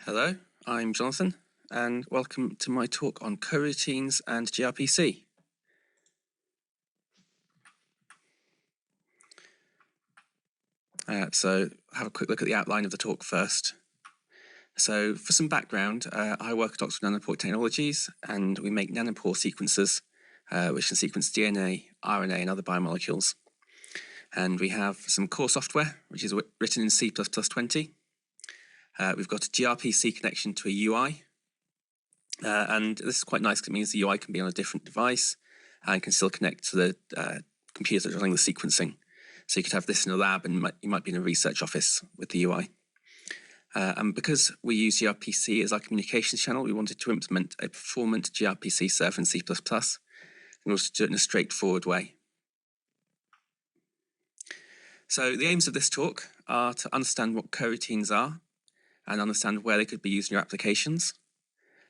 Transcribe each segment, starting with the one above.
Hello, I'm Jonathan, and welcome to my talk on coroutines and gRPC. So have a quick look at the outline of the talk first. So for some background, I work at Oxford Nanopore Technologies, and we make nanopore sequencers, which can sequence DNA, RNA, and other biomolecules. And we have some core software, which is written in C++20. We've got a gRPC connection to a UI, and this is quite nice because it means the UI can be on a different device and can still connect to the computer running the sequencing. So you could have this in a lab, and you might be in a research office with the UI. And because we use gRPC as our communications channel, we wanted to implement a performant gRPC server in C++ in order to do it in a straightforward way. So the aims of this talk are to understand what coroutines are and understand where they could be used in your applications.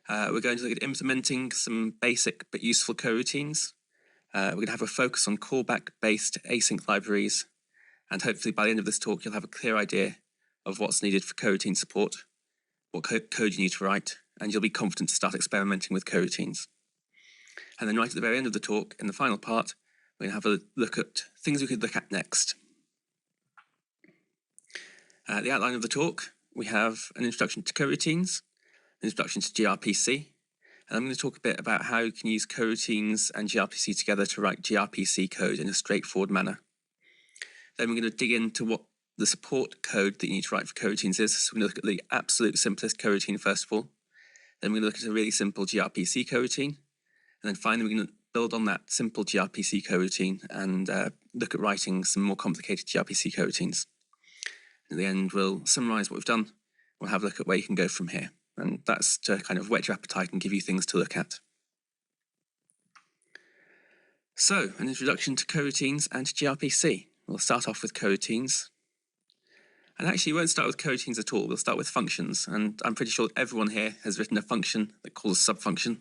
We're going to look at implementing some basic but useful coroutines. We're going to have a focus on callback-based async libraries, and hopefully by the end of this talk you'll have a clear idea of what's needed for coroutine support, what code you need to write, and you'll be confident to start experimenting with coroutines. And then right at the very end of the talk, in the final part, we're going to have a look at things we could look at next. The outline of the talk, we have an introduction to coroutines, an introduction to gRPC, and I'm going to talk a bit about how you can use coroutines and gRPC together to write gRPC code in a straightforward manner. Then we're going to dig into what the support code that you need to write for coroutines is. So we're going to look at the absolute simplest coroutine first of all. Then we're going to look at a really simple gRPC coroutine. And then finally we're going to build on that simple gRPC coroutine and look at writing some more complicated gRPC coroutines. At the end we'll summarize what we've done. We'll have a look at where you can go from here. And that's to kind of whet your appetite and give you things to look at. So, an introduction to coroutines and gRPC. We'll start off with coroutines. And actually, we won't start with coroutines at all. We'll start with functions. And I'm pretty sure everyone here has written a function that calls a subfunction.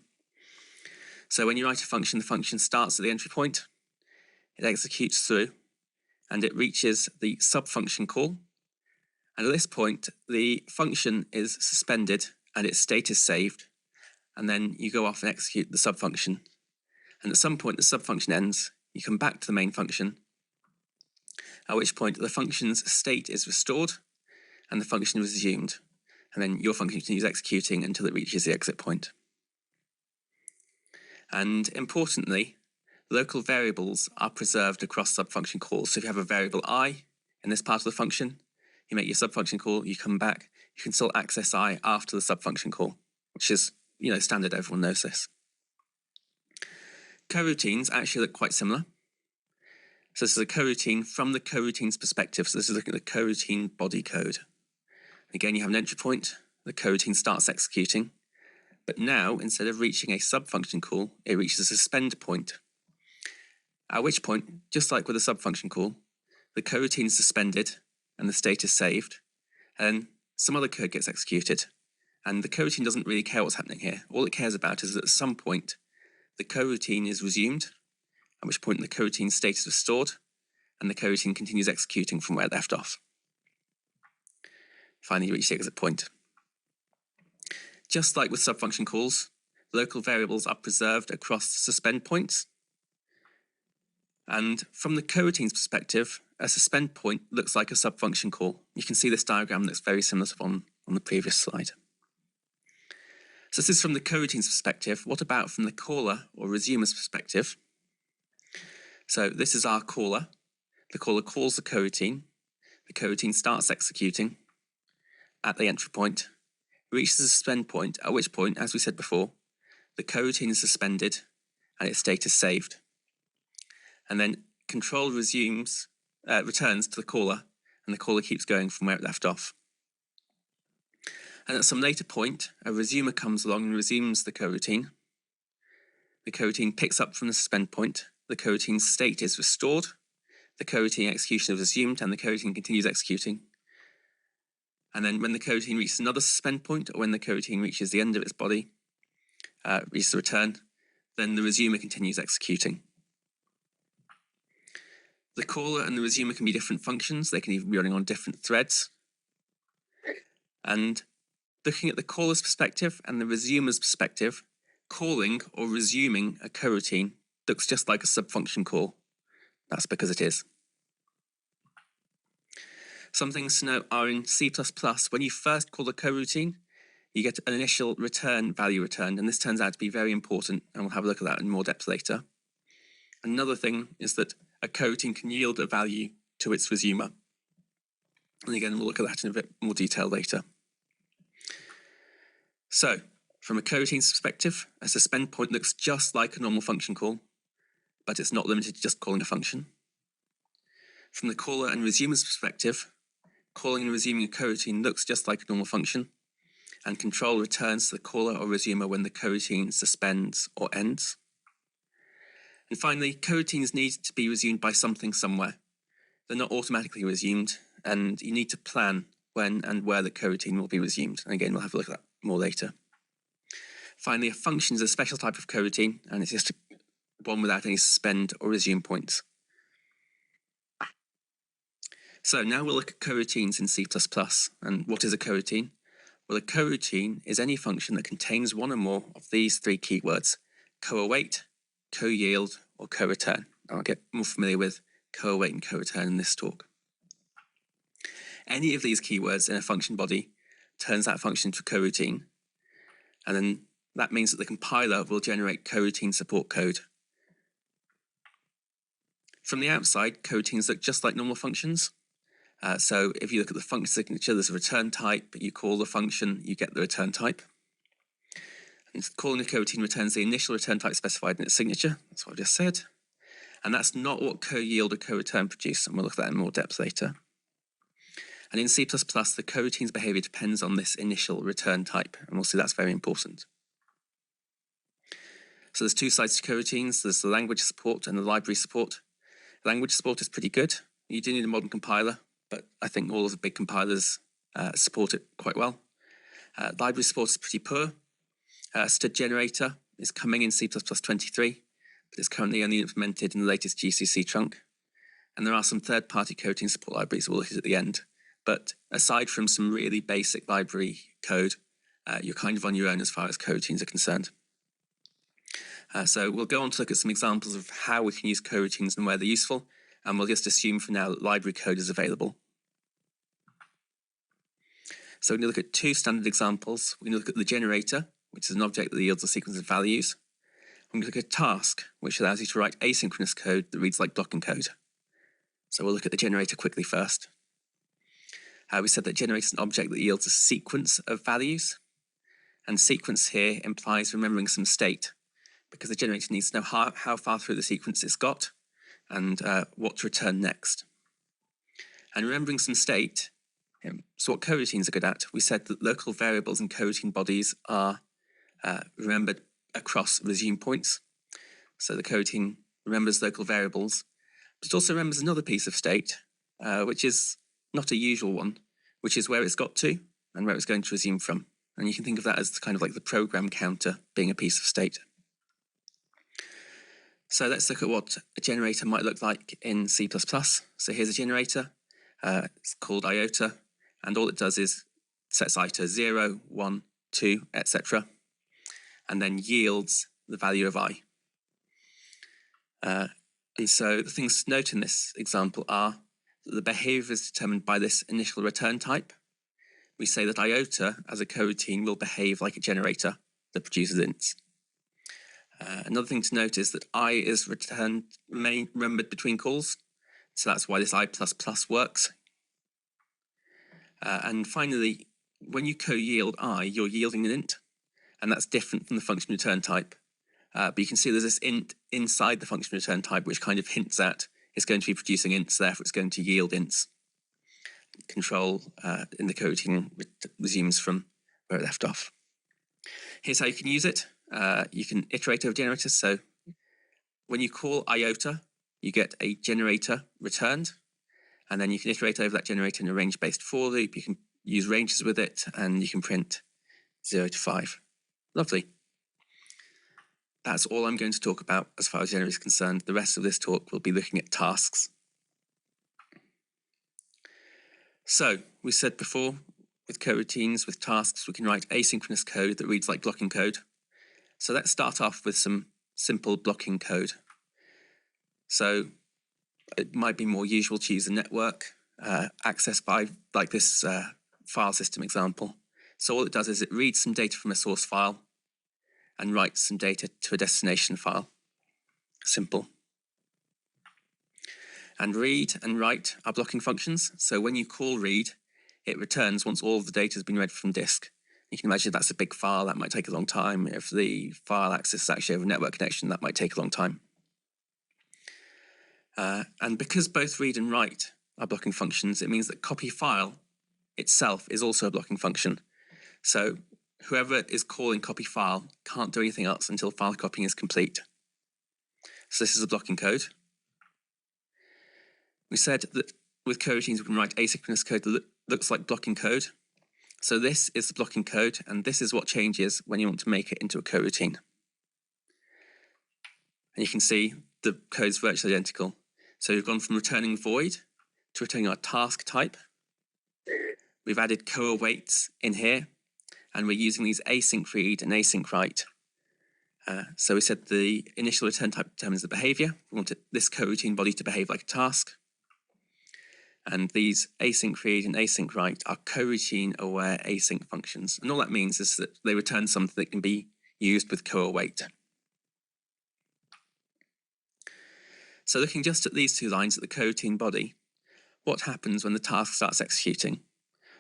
So when you write a function, the function starts at the entry point. It executes through, and it reaches the subfunction call. And at this point, the function is suspended and its state is saved, and then you go off and execute the subfunction. And at some point the subfunction ends, you come back to the main function, at which point the function's state is restored and the function is resumed, and then your function continues executing until it reaches the exit point. And importantly, local variables are preserved across subfunction calls. So if you have a variable I in this part of the function, you make your subfunction call, you come back, you can still access I after the subfunction call, which is, standard, everyone knows this. Coroutines actually look quite similar. So this is a coroutine from the coroutine's perspective. So this is looking at the coroutine body code. Again, you have an entry point, the coroutine starts executing, but now instead of reaching a subfunction call, it reaches a suspend point. At which point, just like with a subfunction call, the coroutine is suspended and the state is saved, and some other code gets executed. And the coroutine doesn't really care what's happening here. All it cares about is that at some point, the coroutine is resumed, at which point the coroutine state is restored, and the coroutine continues executing from where it left off. Finally, you reach the exit point. Just like with subfunction calls, local variables are preserved across suspend points. And from the coroutine's perspective, a suspend point looks like a subfunction call. You can see this diagram that's very similar to one on the previous slide. So this is from the coroutine's perspective. What about from the caller or resumer's perspective? So this is our caller. The caller calls the coroutine starts executing at the entry point, reaches the suspend point, at which point, as we said before, the coroutine is suspended and its state is saved. And then control returns to the caller, and the caller keeps going from where it left off. And at some later point, a resumer comes along and resumes the coroutine. The coroutine picks up from the suspend point, the coroutine's state is restored, the coroutine execution is resumed, and the coroutine continues executing. And then when the coroutine reaches another suspend point, or when the coroutine reaches the end of its body, reaches the return, then the resumer continues executing. The caller and the resumer can be different functions. They can even be running on different threads. And Looking at the caller's perspective and the resumer's perspective, calling or resuming a coroutine looks just like a subfunction call. That's because it is. Some things to note are in C++, when you first call a coroutine, you get an initial return value returned, and this turns out to be very important, and we'll have a look at that in more depth later. Another thing is that a coroutine can yield a value to its resumer. And again, we'll look at that in a bit more detail later. So, from a coroutine's perspective, a suspend point looks just like a normal function call, but it's not limited to just calling a function. From the caller and resumer's perspective, calling and resuming a coroutine looks just like a normal function, and control returns to the caller or resumer when the coroutine suspends or ends. And finally, coroutines need to be resumed by something somewhere. They're not automatically resumed, and you need to plan when and where the coroutine will be resumed. And again, we'll have a look at that more later. Finally, a function is a special type of coroutine, and it's just one without any suspend or resume points. So now we'll look at coroutines in C++. And what is a coroutine? Well, a coroutine is any function that contains one or more of these three keywords: co-await, co-yield, or co-return. I'll get more familiar with co-await and co-return in this talk. Any of these keywords in a function body turns that function into a coroutine, and then that means that the compiler will generate coroutine support code. From the outside, coroutines look just like normal functions. So if you look at the function signature, there's a return type. You call the function, you get the return type. And calling a coroutine returns the initial return type specified in its signature. That's what I just said. And that's not what co-yield or co-return produce, and we'll look at that in more depth later. And in C++, the coroutine's behavior depends on this initial return type, and we'll see that's very important. So there's two sides to coroutines. There's the language support and the library support. Language support is pretty good. You do need a modern compiler, but I think all of the big compilers support it quite well. Library support is pretty poor. Std generator is coming in C++ 23, but it's currently only implemented in the latest GCC trunk. And there are some third-party coroutine support libraries we'll look at the end. But aside from some really basic library code, you're kind of on your own as far as coroutines are concerned. So we'll go on to look at some examples of how we can use coroutines and where they're useful, and we'll just assume for now that library code is available. So we're going to look at two standard examples. We're going to look at the generator, which is an object that yields a sequence of values. We're going to look at task, which allows you to write asynchronous code that reads like docking code. So we'll look at the generator quickly first. We said that generator is an object that yields a sequence of values, and sequence here implies remembering some state, because the generator needs to know how far through the sequence it's got and what to return next. And remembering some state, so what coroutines are good at, we said that local variables in coroutine bodies are remembered across resume points. So the coroutine remembers local variables, but it also remembers another piece of state, which is not a usual one, which is where it's got to and where it's going to resume from. And you can think of that as kind of like the program counter being a piece of state. So let's look at what a generator might look like in C++. So here's a generator. It's called iota, and all it does is sets iota 0, 1, 2, etc., and then yields the value of I. And so the things to note in this example are that the behavior is determined by this initial return type. We say that iota, as a coroutine, will behave like a generator that produces ints. Another thing to note is that I is remembered between calls, so that's why this I++ works. And finally, when you co-yield I, you're yielding an int, and that's different from the function return type. But you can see there's this int inside the function return type, which kind of hints at it's going to be producing ints, therefore it's going to yield ints. Control in the coroutine resumes from where it left off. Here's how you can use it. You can iterate over generators. So when you call iota, you get a generator returned, and then you can iterate over that generator in a range-based for loop. You can use ranges with it, and you can print 0 to 5. Lovely. That's all I'm going to talk about as far as generator is concerned. The rest of this talk will be looking at tasks. So we said before, with coroutines, with tasks, we can write asynchronous code that reads like blocking code. So let's start off with some simple blocking code. So it might be more usual to use a network access by like this file system example. So all it does is it reads some data from a source file and writes some data to a destination file. Simple. And read and write are blocking functions. So when you call read, it returns once all of the data has been read from disk. You can imagine that's a big file, that might take a long time. If the file access is actually over a network connection, that might take a long time. And because both read and write are blocking functions, it means that copy file itself is also a blocking function. So whoever is calling copy file can't do anything else until file copying is complete. So this is a blocking code. We said that with coroutines we can write asynchronous code that looks like blocking code. So this is the blocking code, and this is what changes when you want to make it into a coroutine. And you can see the code is virtually identical. So we've gone from returning void to returning our task type. We've added coawaits in here, and we're using these async read and async write. So we said the initial return type determines the behavior. We want this coroutine body to behave like a task. And these async read and async write are coroutine aware async functions. And all that means is that they return something that can be used with coawait. So looking just at these two lines at the coroutine body, what happens when the task starts executing?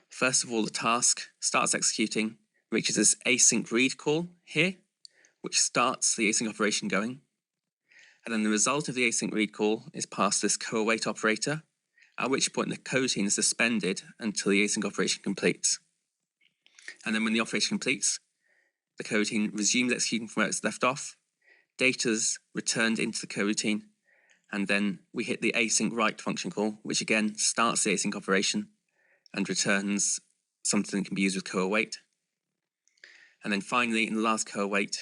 First of all, the task starts executing, reaches this async read call here, which starts the async operation going. And then the result of the async read call is passed this coawait operator, at which point the coroutine is suspended until the async operation completes. And then when the operation completes, the coroutine resumes executing from where it's left off, data's returned into the coroutine, and then we hit the async write function call, which again starts the async operation and returns something that can be used with coawait. And then finally, in the last coawait,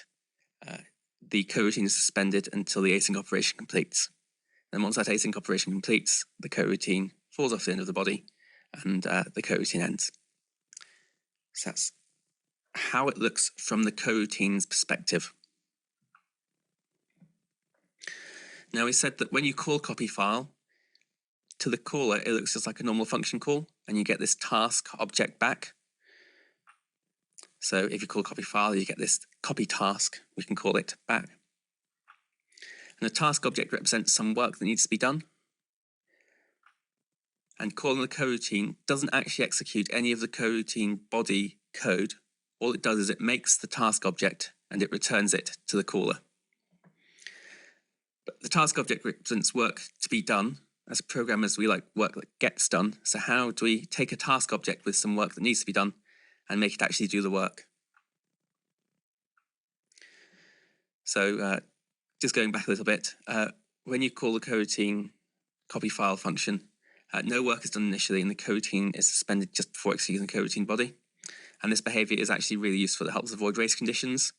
the coroutine is suspended until the async operation completes. And once that async operation completes, the coroutine falls off the end of the body and the coroutine ends. So that's how it looks from the coroutine's perspective. Now we said that when you call copy file, to the caller it looks just like a normal function call and you get this task object back. So if you call copy file, you get this copy task, we can call it back. And the task object represents some work that needs to be done. And calling the coroutine doesn't actually execute any of the coroutine body code. All it does is it makes the task object and it returns it to the caller. But the task object represents work to be done. As programmers, we like work that gets done. So how do we take a task object with some work that needs to be done and make it actually do the work? So just going back a little bit, when you call the coroutine copy file function, no work is done initially and the coroutine is suspended just before executing the coroutine body. And this behavior is actually really useful. It helps avoid race conditions.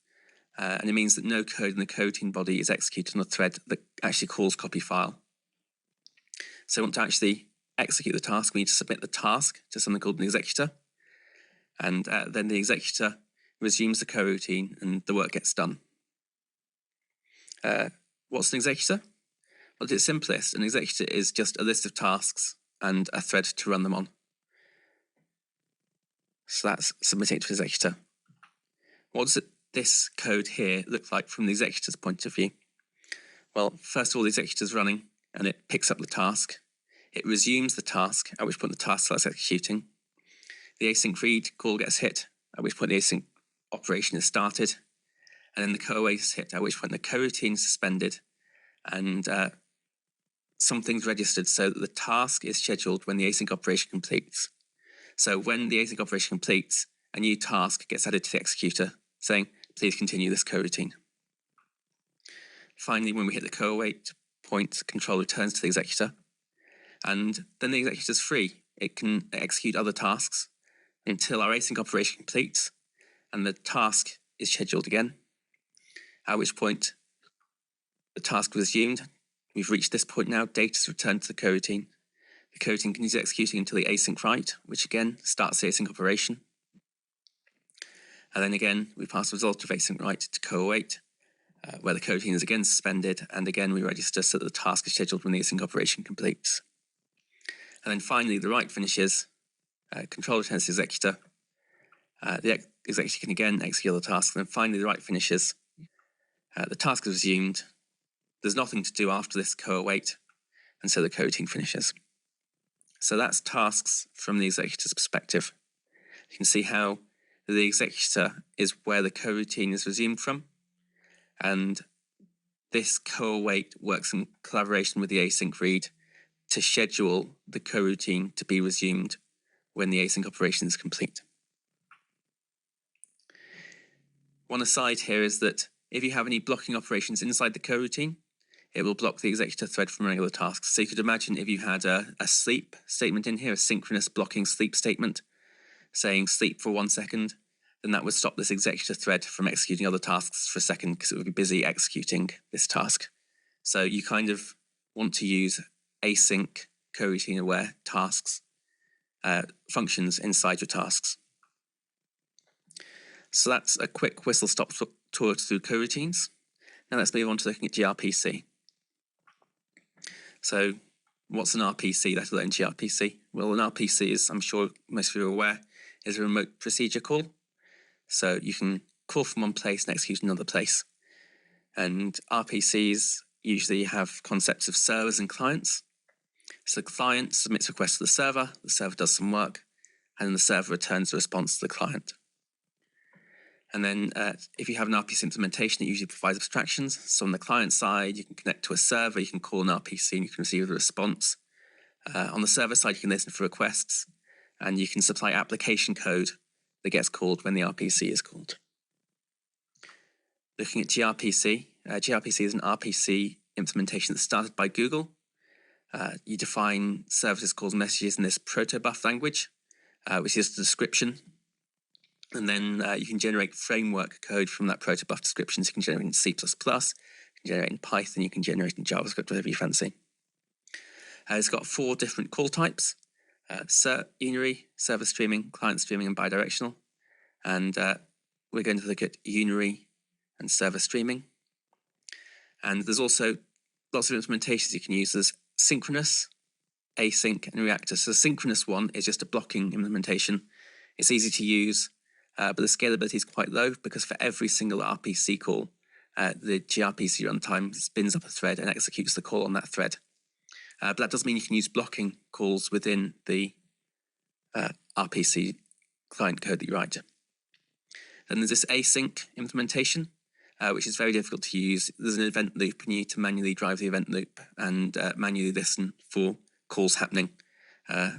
And it means that no code in the coroutine body is executed on a thread that actually calls copy file. So we want to actually execute the task. We need to submit the task to something called an executor. And then the executor resumes the coroutine and the work gets done. What's an executor? Well, at its simplest, an executor is just a list of tasks and a thread to run them on. So that's submitting it to an executor. What does this code here look like from the executor's point of view? Well, first of all, the executor's running and it picks up the task. It resumes the task, at which point the task starts executing. The async read call gets hit, at which point the async operation is started. And then the coawait is hit, at which point the coroutine is suspended and something's registered so that the task is scheduled when the async operation completes. So when the async operation completes, a new task gets added to the executor saying, please continue this coroutine. Finally, when we hit the coawait point, control returns to the executor. And then the executor is free. It can execute other tasks until our async operation completes and the task is scheduled again. At which point the task resumed. We've reached this point now, data is returned to the coroutine. The coroutine continues executing until the async write, which again starts the async operation. And then again, we pass the result of async write to co-await, where the coroutine is again suspended, and again we register so that the task is scheduled when the async operation completes. And then finally, the write finishes, control returns to the executor. The executor can again execute the task, and then finally the write finishes. The task is resumed. There's nothing to do after this co-await, and so the coroutine finishes. So that's tasks from the executor's perspective. You can see how the executor is where the coroutine is resumed from, and this co-await works in collaboration with the async read to schedule the coroutine to be resumed when the async operation is complete. One aside here is that if you have any blocking operations inside the coroutine, it will block the executor thread from running other tasks. So you could imagine if you had a sleep statement in here, a synchronous blocking sleep statement, saying sleep for 1 second, then that would stop this executor thread from executing other tasks for a second because it would be busy executing this task. So you kind of want to use async coroutine aware tasks, functions inside your tasks. So that's a quick whistle-stop tour through coroutines. Now let's move on to looking at gRPC. So what's an RPC, let alone gRPC? Well, an RPC is, I'm sure most of you are aware, is a remote procedure call. So you can call from one place and execute another place. And RPCs usually have concepts of servers and clients. So the client submits requests to the server does some work, and then the server returns the response to the client. And then if you have an RPC implementation, it usually provides abstractions. So on the client side, you can connect to a server, you can call an RPC, and you can receive a response. On the server side, you can listen for requests, and you can supply application code that gets called when the RPC is called. Looking at gRPC, gRPC is an RPC implementation that started by Google. You define services called messages in this protobuf language, which is the description. And then you can generate framework code from that protobuf description. So you can generate in C++, you can generate in Python, you can generate in JavaScript, whatever you fancy. It's got 4 different call types: unary, server streaming, client streaming, and bidirectional. And we're going to look at unary and server streaming. And there's also lots of implementations you can use. There's synchronous, async, and reactor. So the synchronous one is just a blocking implementation. It's easy to use, but the scalability is quite low because for every single RPC call, the gRPC runtime spins up a thread and executes the call on that thread. But that does mean you can use blocking calls within the RPC client code that you write. Then there's this async implementation, which is very difficult to use. There's an event loop, and you need to manually drive the event loop and manually listen for calls happening.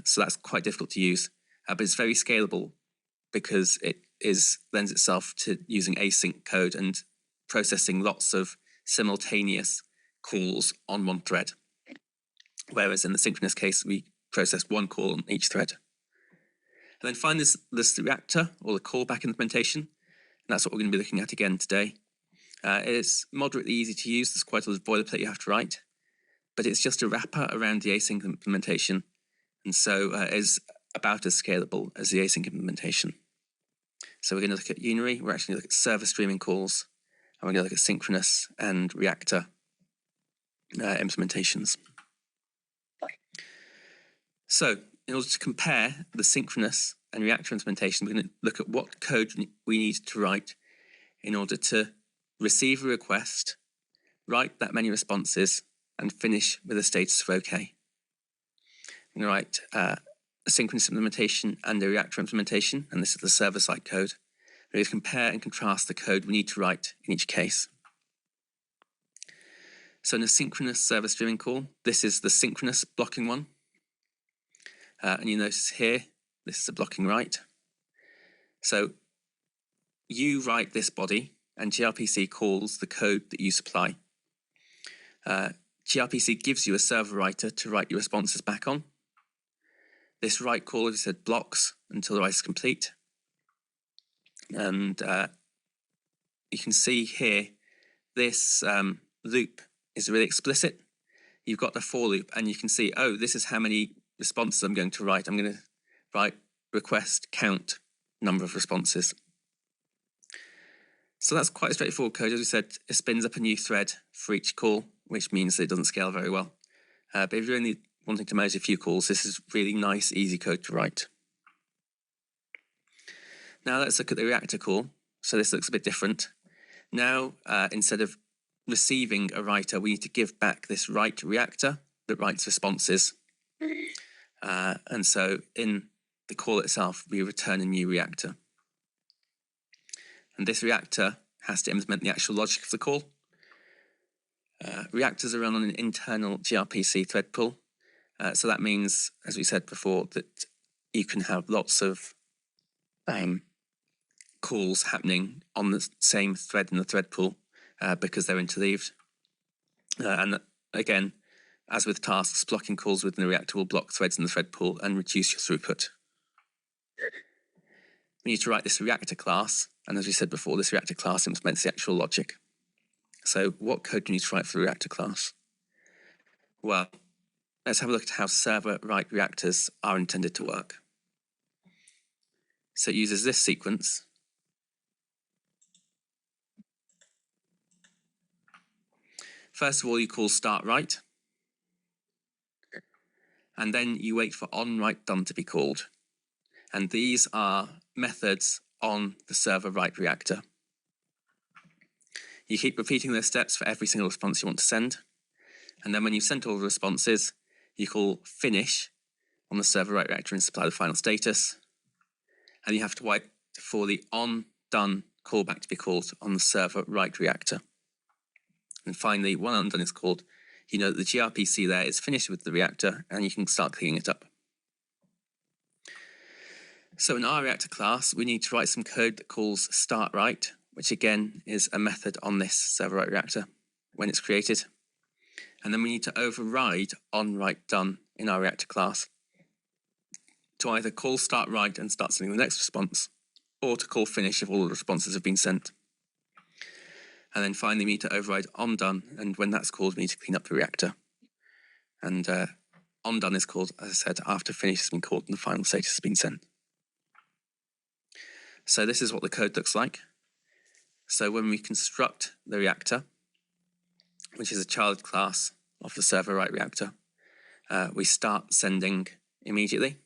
So that's quite difficult to use, but it's very scalable because it lends itself to using async code and processing lots of simultaneous calls on one thread. Whereas in the synchronous case, we process one call on each thread. And then finally, there's the reactor, or the callback implementation. And that's what we're going to be looking at again today. It's moderately easy to use. There's quite a lot of boilerplate you have to write. But it's just a wrapper around the async implementation. And so is about as scalable as the async implementation. So we're going to look at unary. We're actually going to look at server streaming calls. And we're going to look at synchronous and reactor implementations. So in order to compare the synchronous and reactor implementation, we're going to look at what code we need to write in order to receive a request, write that many responses, and finish with a status of OK. I'm going to write a synchronous implementation and a reactor implementation, and this is the server-side code. We're going to compare and contrast the code we need to write in each case. So in a synchronous server streaming call, this is the synchronous blocking one. And you notice here, this is a blocking write. So you write this body, and gRPC calls the code that you supply. gRPC gives you a server writer to write your responses back on. This write call, as I said, blocks until the write is complete. And you can see here, this loop is really explicit. You've got the for loop, and you can see, oh, this is how many responses I'm going to write, I'm going to write request count number of responses. So that's quite straightforward code. As we said, it spins up a new thread for each call, which means that it doesn't scale very well. But if you're only wanting to manage a few calls, this is really nice, easy code to write. Now let's look at the reactor call. So this looks a bit different. Now, instead of receiving a writer, we need to give back this write reactor that writes responses. And so in the call itself, we return a new reactor. And this reactor has to implement the actual logic of the call. Reactors are run on an internal gRPC thread pool. So that means, as we said before, that you can have lots of calls happening on the same thread in the thread pool because they're interleaved. And again, as with tasks, blocking calls within the reactor will block threads in the thread pool and reduce your throughput. We need to write this reactor class, and as we said before, this reactor class implements the actual logic. So what code do you need to write for the reactor class? Well, let's have a look at how server write reactors are intended to work. So it uses this sequence. First of all, you call start write, and then you wait for on write done to be called. And these are methods on the server write reactor. You keep repeating those steps for every single response you want to send. And then when you've sent all the responses, you call finish on the server write reactor and supply the final status. And you have to wait for the on done callback to be called on the server write reactor. And finally, when undone is called, you know that the gRPC there is finished with the reactor and you can start cleaning it up. So in our reactor class, we need to write some code that calls start write, which again is a method on this server write reactor when it's created. And then we need to override on write done in our reactor class to either call start write and start sending the next response, or to call finish if all the responses have been sent. And then finally, we need to override on done, and when that's called, we need to clean up the reactor. And on done is called, as I said, after finish has been called and the final status has been sent. So this is what the code looks like. So when we construct the reactor, which is a child class of the server write reactor, we start sending immediately.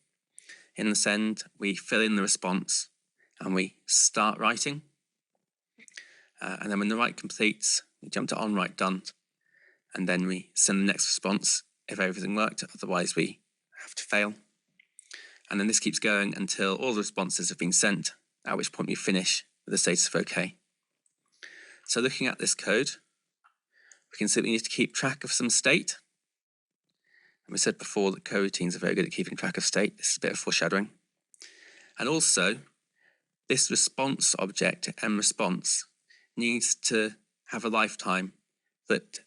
In the send, we fill in the response and we start writing. And then when the write completes, we jump to on write done, and then we send the next response if everything worked, otherwise we have to fail. And then this keeps going until all the responses have been sent, at which point we finish with the status of OK. So looking at this code, we can see that we need to keep track of some state. And we said before that coroutines are very good at keeping track of state. This is a bit of foreshadowing. And also, this response object, mResponse, needs to have a lifetime that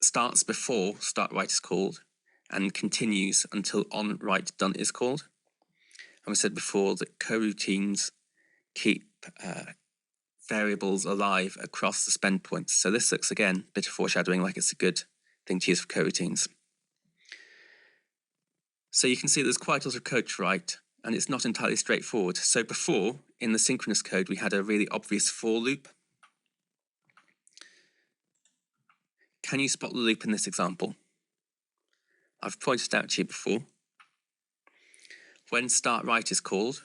starts before start write is called and continues until on write done is called. And we said before that coroutines keep variables alive across the spend points. So this looks, again, a bit of foreshadowing, like it's a good thing to use for coroutines. So you can see there's quite a lot of code to write, and it's not entirely straightforward. So before, in the synchronous code, we had a really obvious for loop. Can you spot the loop in this example? I've pointed out to you before. When start write is called,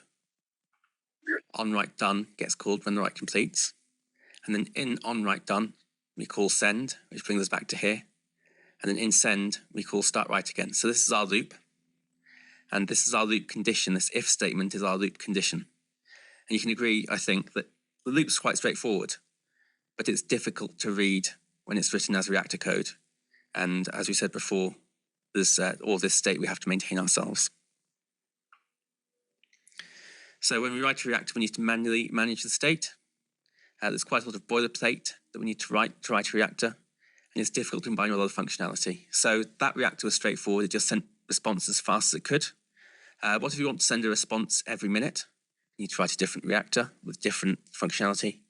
on write done gets called when the write completes. And then in on write done, we call send, which brings us back to here. And then in send, we call start write again. So this is our loop. And this is our loop condition. This if statement is our loop condition. And you can agree, I think, that the loop's quite straightforward, but it's difficult to read when it's written as reactor code. And as we said before, there's all this state we have to maintain ourselves. So when we write a reactor, we need to manually manage the state. There's quite a lot of boilerplate that we need to write a reactor, and it's difficult to combine with a lot of functionality. So that reactor was straightforward. It just sent response as fast as it could. What if you want to send a response every minute? You need to write a different reactor with different functionality.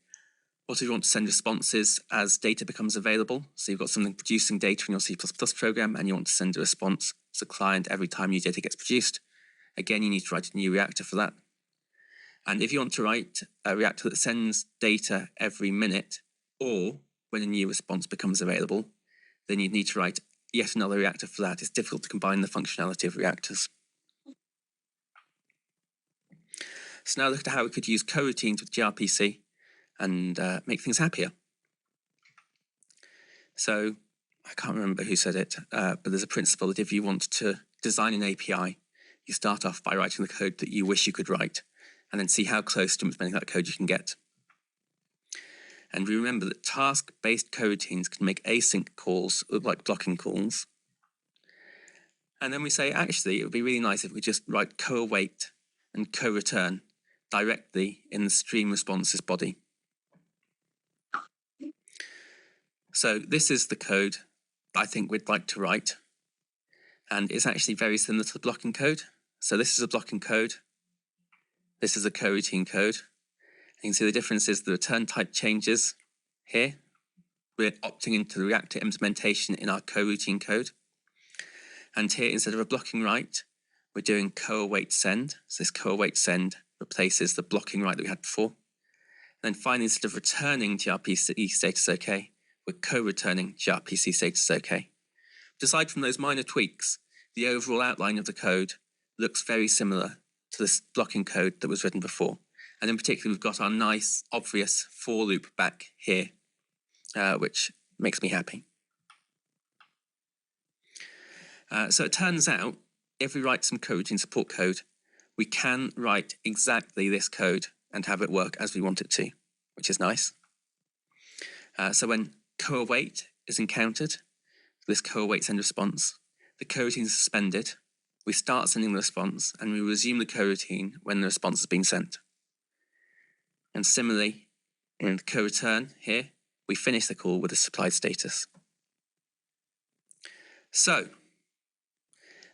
What if you want to send responses as data becomes available? So you've got something producing data in your C++ program and you want to send a response as a client every time new data gets produced. Again, you need to write a new reactor for that. And if you want to write a reactor that sends data every minute, or when a new response becomes available, then you need to write yet another reactor for that. It's difficult to combine the functionality of reactors. So now look at how we could use coroutines with gRPC and make things happier. So I can't remember who said it, but there's a principle that if you want to design an API, you start off by writing the code that you wish you could write, and then see how close to implementing that code you can get. And we remember that task-based coroutines can make async calls look like blocking calls. And then we say, actually, it would be really nice if we just write co-await and co-return directly in the stream responses body. So this is the code I think we'd like to write. And it's actually very similar to the blocking code. So this is a blocking code. This is a coroutine code. You can see the difference is the return type changes here. We're opting into the reactor implementation in our coroutine code. And here, instead of a blocking write, we're doing co-await send. So this co-await send replaces the blocking write that we had before. And then finally, instead of returning gRPC status OK, we're co-returning gRPC status OK. But aside from those minor tweaks, the overall outline of the code looks very similar to this blocking code that was written before. And in particular, we've got our nice, obvious for loop back here, which makes me happy. So it turns out, if we write some coroutine support code, we can write exactly this code and have it work as we want it to, which is nice. So when co-await is encountered, this co-await send response, the coroutine is suspended, we start sending the response, and we resume the coroutine when the response has been sent. And similarly, in the co-return here, we finish the call with a supplied status. So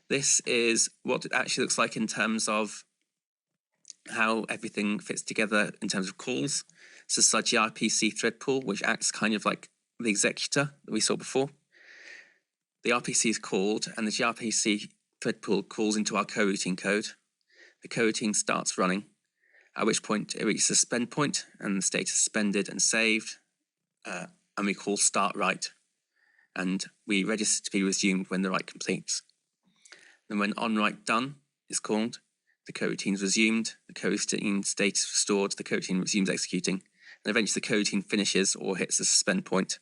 this is what it actually looks like in terms of how everything fits together in terms of calls. So this is our gRPC thread pool, which acts kind of like the executor that we saw before. The RPC is called, and the gRPC thread pool calls into our coroutine code. The coroutine starts running, at which point it reaches a suspend point, and the state is suspended and saved, and we call start write, and we register to be resumed when the write completes. Then when onWrite done is called, the coroutine is resumed, the coroutine state is restored, the coroutine resumes executing, and eventually the coroutine finishes or hits the suspend point,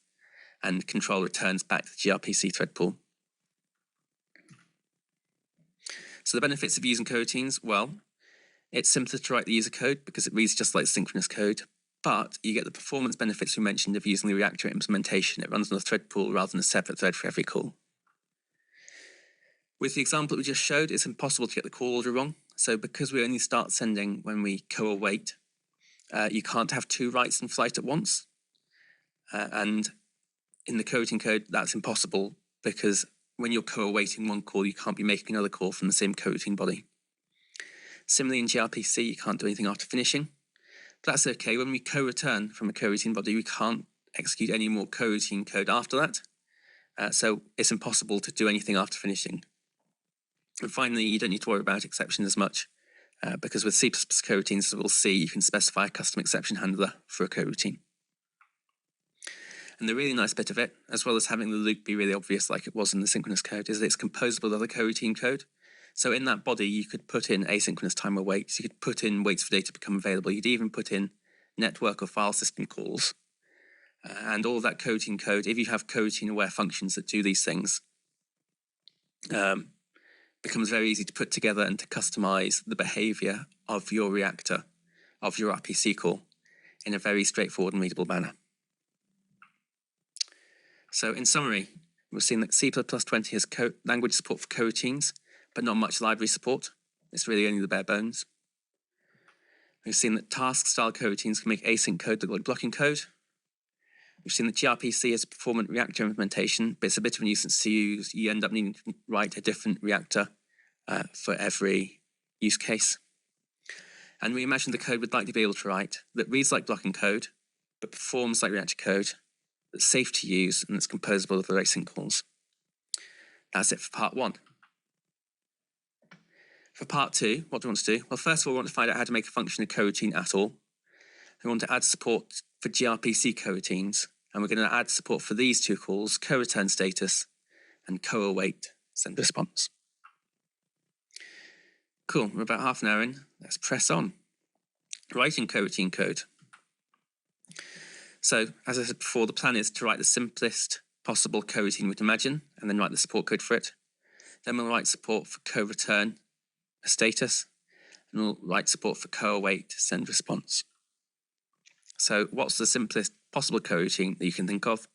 and control returns back to the gRPC thread pool. So the benefits of using coroutines, well, it's simpler to write the user code because it reads just like synchronous code, but you get the performance benefits we mentioned of using the reactor implementation. It runs on a thread pool rather than a separate thread for every call. With the example we just showed, it's impossible to get the call order wrong. So because we only start sending when we co-await, you can't have two writes in flight at once. And in the coroutine code, that's impossible because when you're co-awaiting one call, you can't be making another call from the same coroutine body. Similarly, in gRPC, you can't do anything after finishing. But that's okay. When we co-return from a coroutine body, we can't execute any more coroutine code after that. So it's impossible to do anything after finishing. And finally, you don't need to worry about exceptions as much because with C++ coroutines, as we'll see, you can specify a custom exception handler for a coroutine. And the really nice bit of it, as well as having the loop be really obvious like it was in the synchronous code, is that it's composable with other coroutine code. So in that body, you could put in asynchronous timer waits, you could put in waits for data to become available, you'd even put in network or file system calls. And all of that coroutine code, if you have coroutine-aware functions that do these things, becomes very easy to put together and to customize the behavior of your reactor, of your RPC call, in a very straightforward and readable manner. So in summary, we've seen that C++20 has language support for coroutines, but not much library support. It's really only the bare bones. We've seen that task-style coroutines can make async code look like blocking code. We've seen that gRPC is a performant reactor implementation, but it's a bit of a nuisance to use. You end up needing to write a different reactor for every use case. And we imagined the code we'd like to be able to write that reads like blocking code, but performs like reactor code, that's safe to use, and that's composable with async calls. That's it for part one. For part 2, what do we want to do? Well, first of all, we want to find out how to make a function a coroutine at all. We want to add support for gRPC coroutines, and we're going to add support for these two calls, co-return status and co-await send response. Cool, we're about half an hour in. Let's press on. Writing coroutine code. So, as I said before, the plan is to write the simplest possible coroutine we can imagine, and then write the support code for it. Then we'll write support for co-return a status, and we'll write support for co-await send response. So what's the simplest possible coroutine that you can think of?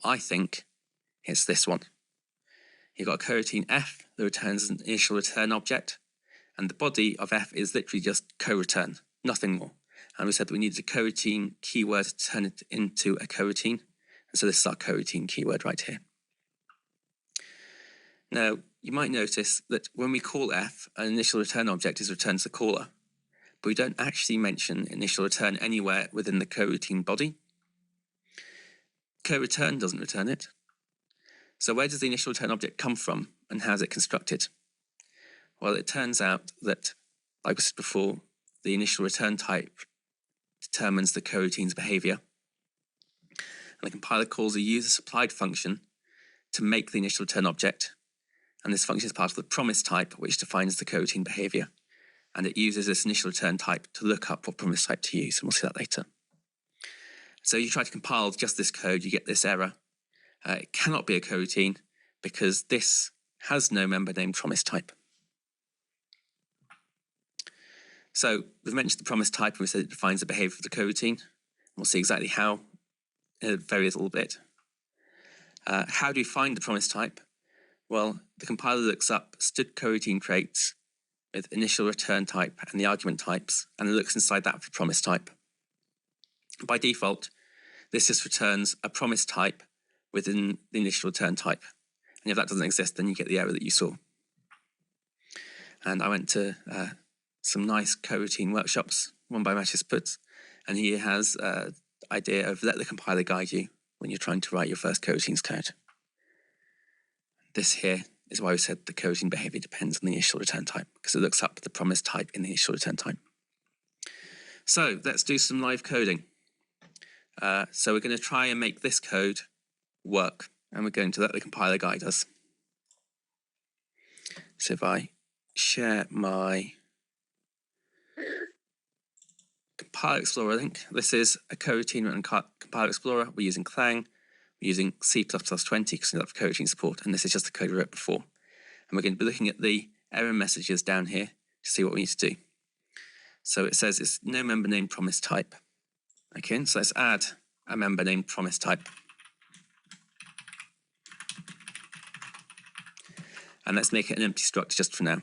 I think it's this one. You've got a coroutine f that returns an initial return object, and the body of f is literally just co-return, nothing more. And we said that we needed a coroutine keyword to turn it into a coroutine, and so this is our coroutine keyword right here. Now, you might notice that when we call f, an initial return object is returned to the caller, but we don't actually mention initial return anywhere within the coroutine body. Co-return doesn't return it. So where does the initial return object come from, and how is it constructed? Well, it turns out that, like I said before, the initial return type determines the coroutine's behavior. And the compiler calls a user-supplied function to make the initial return object, and this function is part of the promise type, which defines the coroutine behavior. And it uses this initial return type to look up what promise type to use, and we'll see that later. So you try to compile just this code, you get this error. It cannot be a coroutine because this has no member named promise type. So we've mentioned the promise type, and we said it defines the behavior of the coroutine. We'll see exactly how in a very little bit. How do you find the promise type? Well, the compiler looks up std coroutine crates with initial return type and the argument types, and it looks inside that for promise type. By default, this just returns a promise type within the initial return type. And if that doesn't exist, then you get the error that you saw. And I went to some nice coroutine workshops, one by Matches Puts, and he has an idea of let the compiler guide you when you're trying to write your first coroutines code. This here is why we said the coroutine behavior depends on the initial return type, because it looks up the promise type in the initial return type. So let's do some live coding. So we're going to try and make this code work, and we're going to let the compiler guide us. So if I share my Compiler Explorer link, this is a coroutine and Compiler Explorer. We're using Clang. We're using cplusplus because we have coroutine support, and this is just the code we wrote before. And we're going to be looking at the error messages down here to see what we need to do. So it says it's no member named promise type. Okay, so let's add a member named promise type. And let's make it an empty struct just for now.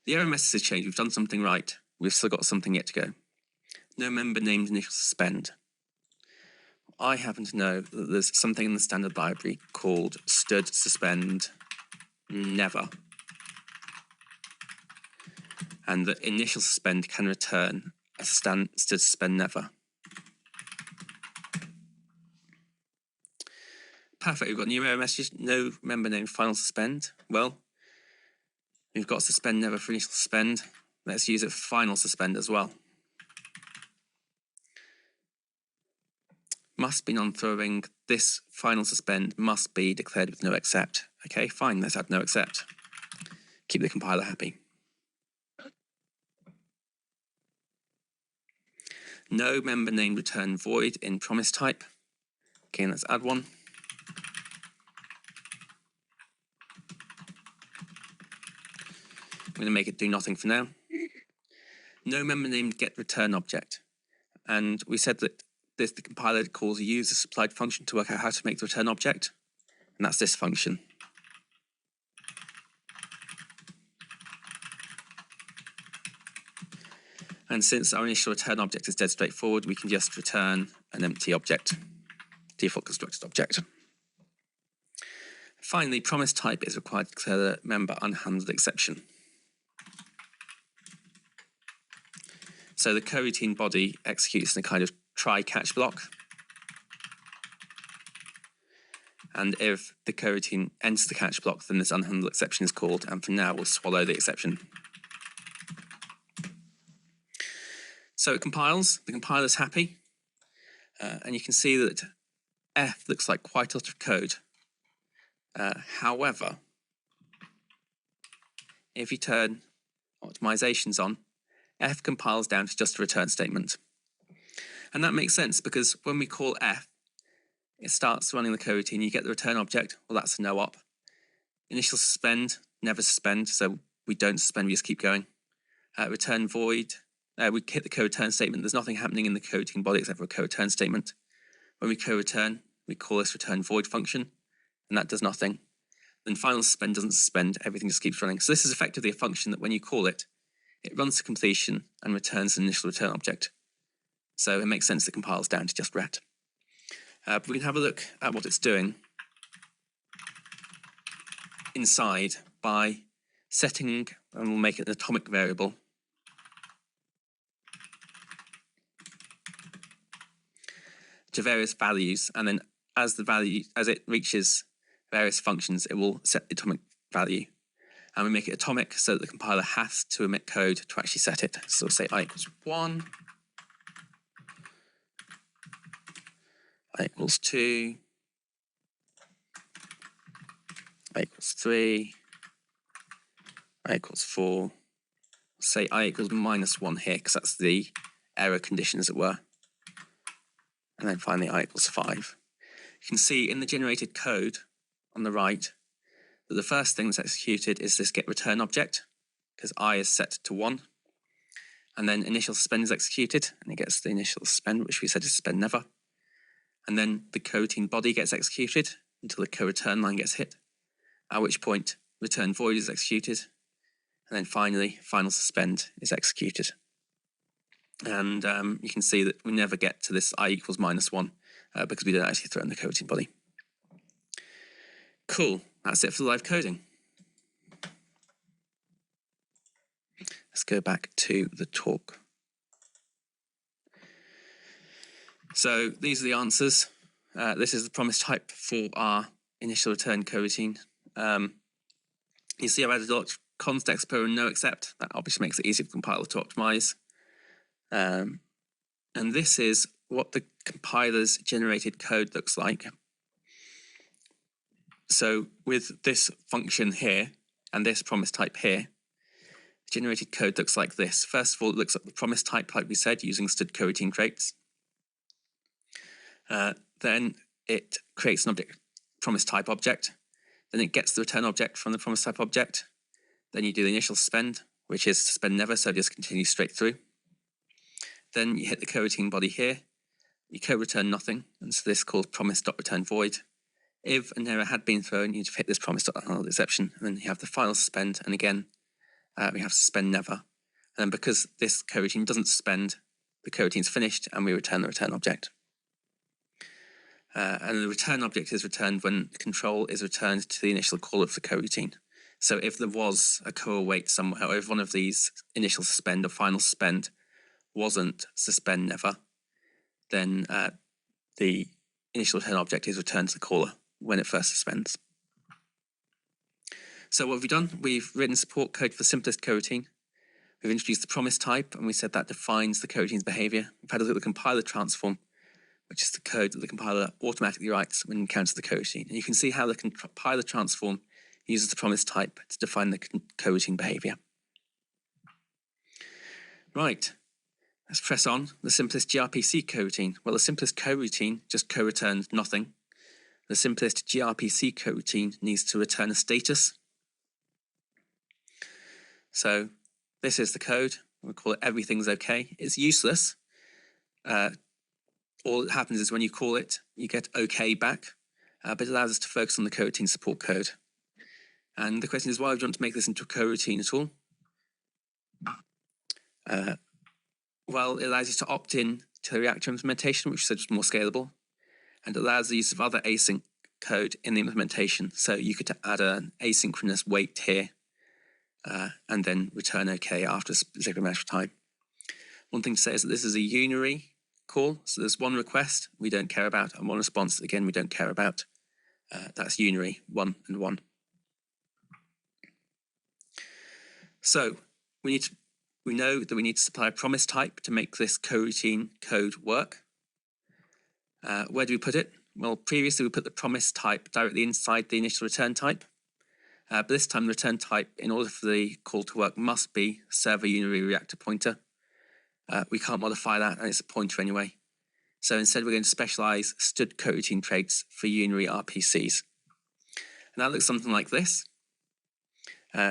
The error message has changed. We've done something right. We've still got something yet to go. No member named initial suspend. I happen to know that there's something in the standard library called std suspend never. And the initial suspend can return a std suspend never. Perfect, we've got new error message, no member named final suspend. Well, we've got suspend never for initial suspend. Let's use it for final suspend as well. Must be non-throwing. This final suspend must be declared with no except. Okay, fine, let's add no except. Keep the compiler happy. No member name return void in promise type. Okay, let's add one. I'm going to make it do nothing for now. No member named get return object. And we said that the compiler calls a user supplied function to work out how to make the return object. And that's this function. And since our initial return object is dead straightforward, we can just return an empty object, default constructed object. Finally, promise type is required to declare the member unhandled exception. So the coroutine body executes in a kind of try-catch block. And if the coroutine enters the catch block, then this unhandled exception is called, and for now we'll swallow the exception. So it compiles, the compiler's happy, and you can see that F looks like quite a lot of code. However, if you turn optimizations on, F compiles down to just a return statement. And that makes sense because when we call F, it starts running the coroutine, you get the return object, well that's a no op. Initial suspend, never suspend, so we don't suspend, we just keep going. Return void, we hit the co-return statement, there's nothing happening in the coroutine body except for a co-return statement. When we co-return, we call this return void function, and that does nothing. Then final suspend doesn't suspend, everything just keeps running. So this is effectively a function that when you call it, it runs to completion and returns an initial return object. So it makes sense that it compiles down to just ret. But we can have a look at what it's doing inside by setting, and we'll make it an atomic variable, to various values, and then as it reaches various functions, it will set the atomic value. And we make it atomic so that the compiler has to emit code to actually set it. So we'll say I equals 1, I equals 2, I equals 3, I equals 4. Say I equals -1 here, because that's the error condition, as it were. And then finally I equals 5. You can see in the generated code on the right that the first thing that's executed is this get return object, because I is set to 1. And then initial suspend is executed, and it gets the initial suspend, which we said is suspend never. And then the coroutine body gets executed until the co-return line gets hit, at which point return void is executed, and then finally final suspend is executed. And you can see that we never get to this I equals -1 because we don't actually throw in the coroutine body. Cool, that's it for the live coding. Let's go back to the talk. So these are the answers. This is the promise type for our initial return coroutine. You see I've added a lot of context per and no except. That obviously makes it easier for the compiler to optimize. And this is what the compiler's generated code looks like. So with this function here and this promise type here, generated code looks like this. First of all, it looks at the promise type, like we said, using std coroutine traits. Then it creates an object, promise type object. Then it gets the return object from the promise type object. Then you do the initial suspend, which is suspend never, so it just continues straight through. Then you hit the coroutine body here. You co-return nothing, and so this is called promise.return void. If an error had been thrown, you'd hit this promise.unhandled exception, and then you have the final suspend, and again, we have suspend never. And because this coroutine doesn't suspend, the coroutine's finished, and we return the return object. And the return object is returned when control is returned to the initial call of the coroutine. So if there was a co-await somewhere, or if one of these initial suspend or final suspend wasn't suspend never, then the initial return object is returned to the caller when it first suspends. So what have we done? We've written support code for the simplest coroutine. We've introduced the promise type, and we said that defines the coroutine's behavior. We've had a look at the compiler transform, which is the code that the compiler automatically writes when it encounters the coroutine. And you can see how the compiler transform uses the promise type to define the coroutine behavior. Right, let's press on. The simplest gRPC coroutine. Well, the simplest coroutine just co-returns nothing. The simplest gRPC coroutine needs to return a status. So this is the code. We'll call it everything's okay. It's useless. All that happens is when you call it, you get OK back, but it allows us to focus on the coroutine support code. And the question is, why would you want to make this into a coroutine at all? Well, it allows you to opt in to the reactor implementation, which is more scalable, and allows the use of other async code in the implementation. So you could add an asynchronous wait here, and then return OK after a specific amount of time. One thing to say is that this is a unary call, so there's one request we don't care about, and one response, again, we don't care about. That's unary, 1 and 1. So we know that we need to supply a promise type to make this coroutine code work. Where do we put it? Well, previously we put the promise type directly inside the initial return type. But this time the return type, in order for the call to work, must be server unary reactor pointer. We can't modify that, and it's a pointer anyway. So instead we're going to specialize stud coroutine traits for unary RPCs. And that looks something like this.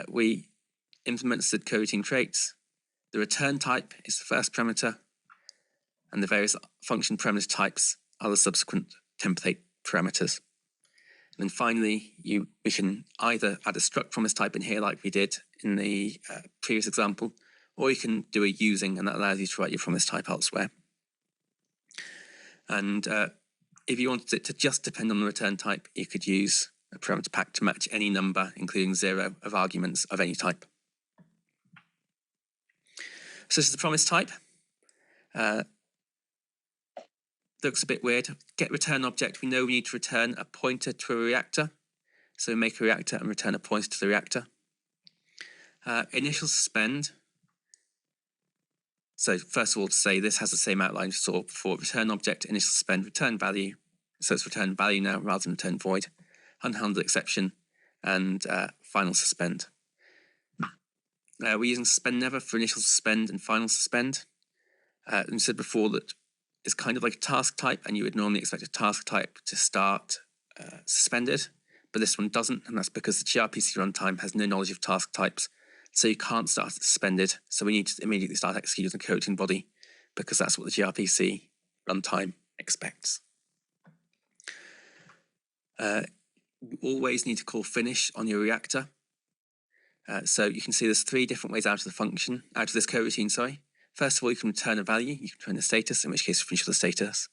We implement stud coroutine traits. The return type is the first parameter, and the various function parameter types are the subsequent template parameters. And then finally, we can either add a struct promise type in here like we did in the previous example, or you can do a using, and that allows you to write your promise type elsewhere. And if you wanted it to just depend on the return type, you could use a parameter pack to match any number, including 0 of arguments of any type. So this is the promise type. Looks a bit weird. Get return object, we know we need to return a pointer to a reactor. So we make a reactor and return a pointer to the reactor. Initial suspend. So first of all, to say this has the same outline we saw before. Return object, initial suspend, return value. So it's return value now rather than return void. Unhandled exception, and final suspend. We're using suspend never for initial suspend and final suspend. We said before that it's kind of like a task type, and you would normally expect a task type to start suspended, but this one doesn't, and that's because the gRPC runtime has no knowledge of task types, so you can't start it suspended. So we need to immediately start executing the coroutine body, because that's what the gRPC runtime expects. You always need to call finish on your reactor. So you can see there's 3 different ways out of this coroutine, sorry. First of all, you can return a value, you can return a status, in which case finish the status.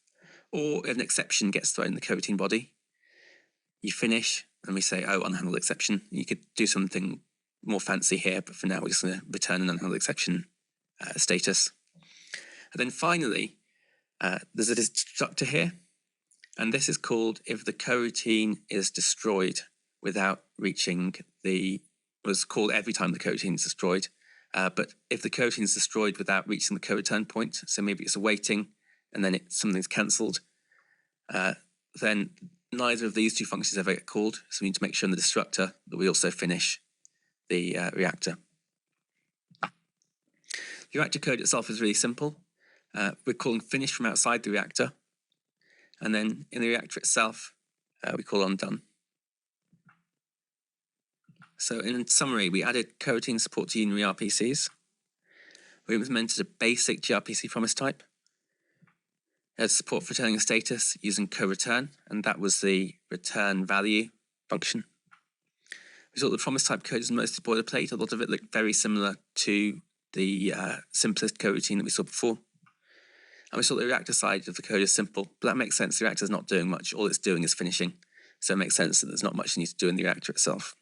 Or if an exception gets thrown in the coroutine body, you finish, and we say, oh, unhandled exception. You could do something more fancy here, but for now we're just going to return an unhandled exception status. And then finally, there's a destructor here, and this is called if the coroutine is destroyed without reaching was called every time the coroutine is destroyed. But if the coroutine is destroyed without reaching the co-return point, so maybe it's awaiting and then something's cancelled, then neither of these 2 functions ever get called. So we need to make sure in the destructor that we also finish the reactor. The reactor code itself is really simple. We're calling finish from outside the reactor, and then in the reactor itself, we call on done. So in summary, we added coroutine support to unary RPCs. We implemented a basic gRPC promise type. We had support for returning a status using co-return, and that was the return value function. We saw the promise type code is mostly boilerplate. A lot of it looked very similar to the simplest coroutine that we saw before. And we saw the reactor side of the code is simple, but that makes sense. The reactor is not doing much. All it's doing is finishing. So it makes sense that there's not much you need to do in the reactor itself.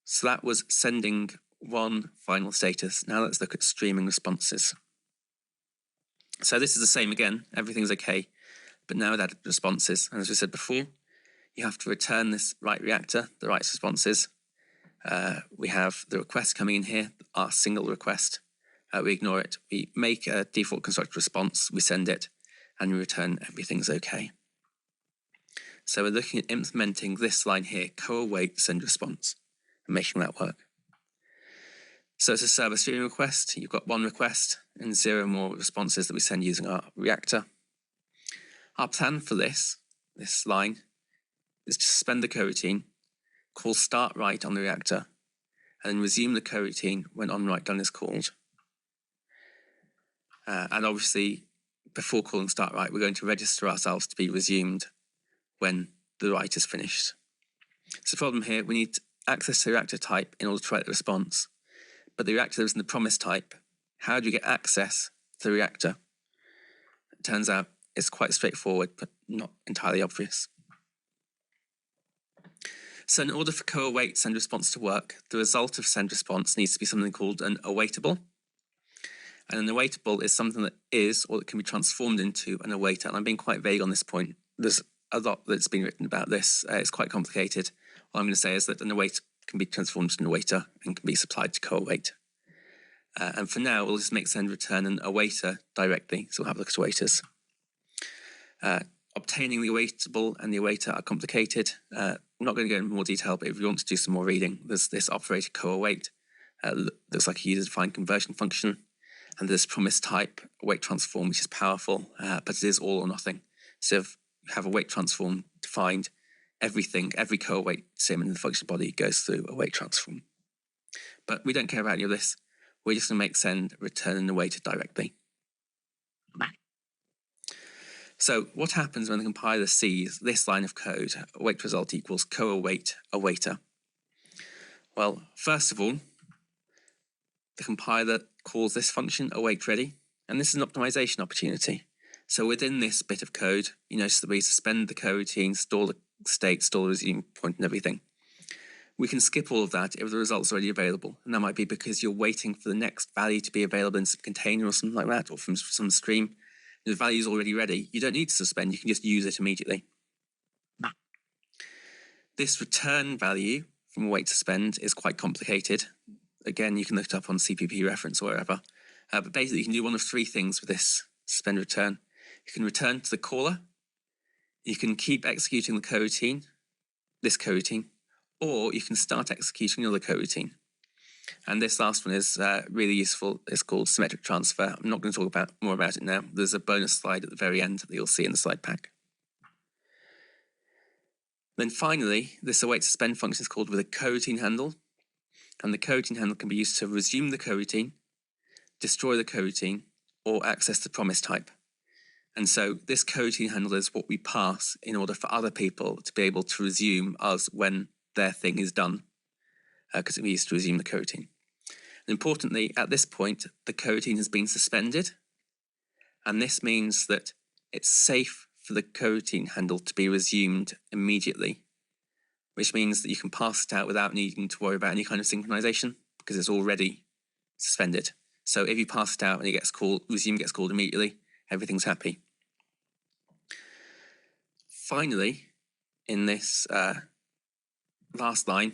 So that was sending one final status. Now let's look at streaming responses. So this is the same again. Everything's okay, but now with added responses. And as we said before, you have to return this right reactor, the right responses. We have the request coming in here, our single request. We ignore it. We make a default constructed response, we send it, and we return everything's okay. So we're looking at implementing this line here, co-await send response, and making that work. So it's a server streaming request. You've got 1 request and 0 more responses that we send using our reactor. Our plan for this line is to suspend the coroutine, call start write on the reactor, and then resume the coroutine when on write done is called. And obviously, before calling start write, we're going to register ourselves to be resumed when the write is finished. So the problem here, we need access to the reactor type in order to write the response. But the reactor is in the promise type. How do you get access to the reactor? It turns out it's quite straightforward, but not entirely obvious. So in order for co-await send response to work, the result of send response needs to be something called an awaitable. And an awaitable is something that is or that can be transformed into an awaiter. And I'm being quite vague on this point. there's a lot that's been written about this. It's quite complicated. All I'm going to say is that an await can be transformed into an awaiter and can be supplied to co-await. And for now, we'll just make send return an awaiter directly. So we'll have a look at awaiters. Obtaining the awaitable and the awaiter are complicated. I'm not going to go into more detail, but if you want to do some more reading, there's this operator co-await. Looks like a user-defined conversion function. And there's promise type await transform, which is powerful, but it is all or nothing. So if you have a await transform defined, everything, every co-await sim in the function body goes through await transform. But we don't care about any of this. We're just going to make send return an awaiter directly. So what happens when the compiler sees this line of code, await result equals co-await awaiter? Well, first of all, the compiler calls this function await ready, and this is an optimization opportunity. So within this bit of code, you notice that we suspend the coroutine, store the state, store the resume point and everything. We can skip all of that if the result's already available, and that might be because you're waiting for the next value to be available in some container or something like that, or from some stream. If the value is already ready, you don't need to suspend, you can just use it immediately. This return value from await suspend is quite complicated. Again, you can look it up on CPP reference or wherever. But basically, you can do one of three things with this suspend return. You can return to the caller, you can keep executing the coroutine, this coroutine, or you can start executing another coroutine. And this last one is really useful. It's called symmetric transfer. I'm not going to talk more about it now. There's a bonus slide at the very end that you'll see in the slide pack. Then finally, this await suspend function is called with a coroutine handle. And the coroutine handle can be used to resume the coroutine, destroy the coroutine, or access the promise type. And so this coroutine handle is what we pass in order for other people to be able to resume us when their thing is done, because it used to resume the coroutine. And importantly, at this point, the coroutine has been suspended, and this means that it's safe for the coroutine handle to be resumed immediately, which means that you can pass it out without needing to worry about any kind of synchronization, because it's already suspended. So if you pass it out and it gets called, resume gets called immediately, everything's happy. Finally, in this last line,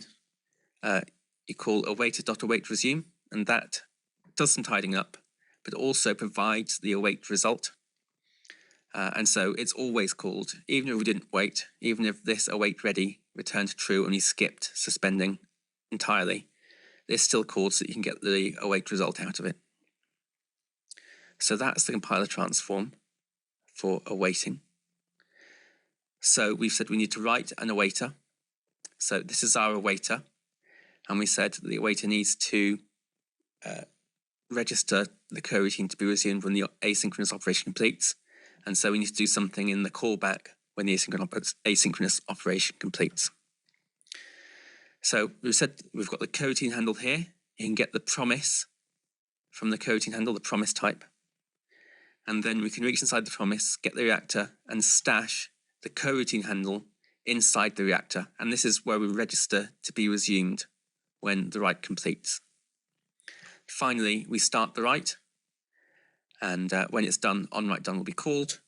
you call awaiter.await resume, and that does some tidying up, but also provides the await result. And so it's always called, even if we didn't wait, even if this await ready returned true and we skipped suspending entirely, it's still called so that you can get the await result out of it. So that's the compiler transform for awaiting. So we've said we need to write an awaiter. So this is our awaiter. And we said that the awaiter needs to register the coroutine to be resumed when the asynchronous operation completes. And so we need to do something in the callback when the asynchronous operation completes. So we've said we've got the coroutine handle here. You can get the promise from the coroutine handle, the promise type. And then we can reach inside the promise, get the reactor, and stash the coroutine handle inside the reactor. And this is where we register to be resumed when the write completes. Finally, we start the write. And when it's done, onWriteDone will be called,